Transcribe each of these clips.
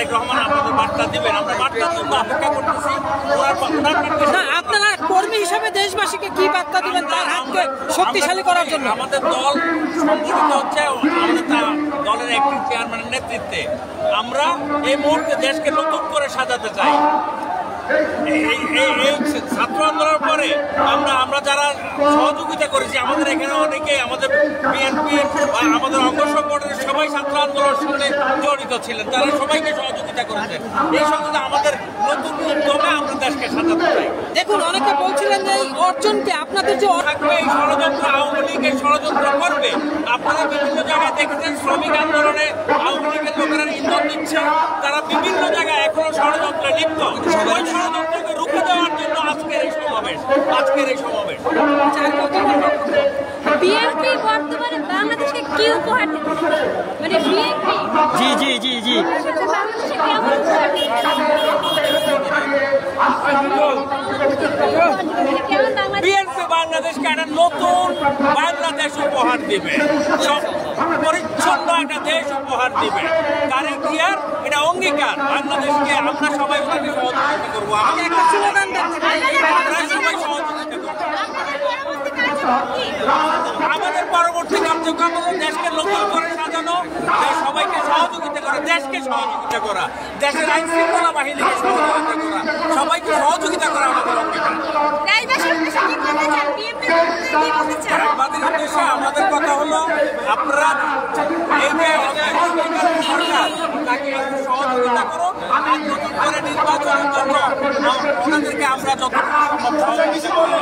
তারেক রহমান আমাদের বার্তা দিবেন, আমরা বার্তার জন্য অপেক্ষা করতেছি। আপনারা কর্মী হিসাবে দেশবাসীকে কি বার্তা দিবেন তার হাতকে শক্তিশালী করার জন্য? আমাদের দল সংগঠিত হচ্ছে আমাদের দলের একটি চেয়ারম্যানের নেতৃত্বে। আমরা এই মুহূর্তে দেশকে নতুন করে সাজাতে চাই। এই ছাত্র আন্দোলনের পরে আমরা যারা সহযোগিতা করেছি, আমাদের এখানে অনেকে আমাদের বিএনপি বা আমাদের অঙ্গ সংগঠনের সবাই ছাত্র আন্দোলনের সাথে জড়িত ছিলেন, তারা সবাইকে সহযোগিতা করেছেন। এই সঙ্গে আমাদের নতুন উদ্যমে আমরা দেশকে সাজাতে চাই। দেখুন, অনেকে বলছিলেন যে এই অর্জনকে আপনাদের যে থাকবে এই ষড়যন্ত্র, আওয়ামী লীগের ষড়যন্ত্র করবে। আপনারা বিভিন্ন জায়গায় দেখেছেন শ্রমিক আন্দোলনে আওয়ামী লীগের লোকেরা ইন্ধন দিচ্ছে, তারা বিভিন্ন জায়গায় এখনো ষড়যন্ত্রে লিপ্ত। ওই ষড়যন্ত্রকে রুখে দেওয়ার জন্য আজকের এই সমাবেশ। বিএনপি বর্তমানে বাংলাদেশকে কি উপহার দিচ্ছে? মানে বিএনপি জি বাংলাদেশে কেমন উপহার বিএনপি বাংলাদেশকে একটা নতুন বাংলাদেশ উপহার দিবে, পরিচ্ছন্ন একটা দেশ উপহার দিবে। তারেক জিয়ার এটা অঙ্গীকার, বাংলাদেশকে আমরা সবাই ওনাকে সহযোগিতা করবো। একটা স্লোগান দেন, সবাই সহযোগিতা করবো। আমাদের পরবর্তী কার্যক্রম হলো দেশকে নতুন করে সাজানো, সবাইকে সহযোগিতা করা, দেশকে সহযোগিতা করা, দেশের আইন শৃঙ্খলা বাহিনীকে সহযোগিতা করা, সবাইকে সহযোগিতা করা আমাদের অঙ্গীকার। সাংবাদিক উদ্দেশ্যে আমাদের কথা হলো, আপনারা এই যে সরকার তাকে সহযোগিতা করুন, আর নতুন করে নির্বাচনের জন্য ওনাদেরকে আমরা যত সহযোগিতা করি।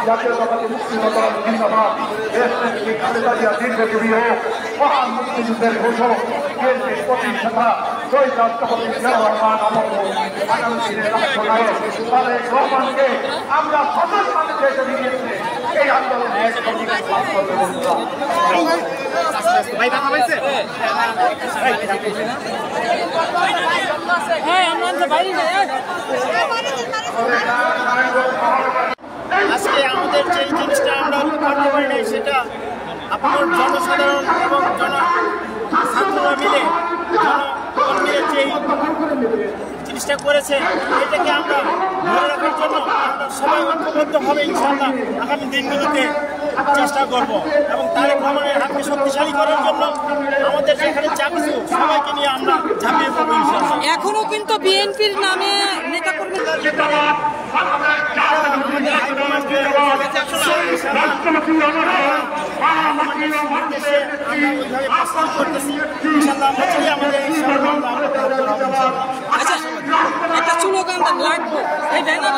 জাতীয়তাবাদী মুক্তিযোদ্ধার জিন্দাবাদ, দেশনেত্রী খালেদা জিয়া দীর্ঘজীবী হোক, মহান মুক্তিযুদ্ধের ঘোষক বিএনপির প্রতিষ্ঠাতা শহীদ রাষ্ট্রপতি জিয়াউর রহমান আগামী দিনের রাষ্ট্রনায়ক তারেক রহমানকে আমরা সচেতনভাবে দেশে দিয়েছি। এই আন্দোলনে আজকে আমাদের যে জিনিসটা আমরা করতে পারি নাই, সেটা আপনার জনসাধারণ এবং ছাত্ররা মিলে যে জিনিসটা করেছে, এটাকে আমরা ধরে রাখার জন্য আমরা সবাই ঐক্যবদ্ধভাবে ইনশাআল্লাহ আগামী দিনগুলোতে চেষ্টা করব এবং তারেক রহমানের হাতকে শক্তিশালী করার জন্য আমাদের যেখানে যা কিছু সবাইকে নিয়ে আমরা ঝাঁপিয়ে পড়বো ইনশাআল্লাহ। এখনো কিন্তু বিএনপির নামে নেতা কর্মী আচ্ছা, একটা স্লোগান দেন, লাগবো এই ব্যানার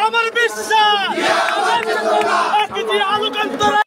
আমার বিশ্বাস আলোকান্তরা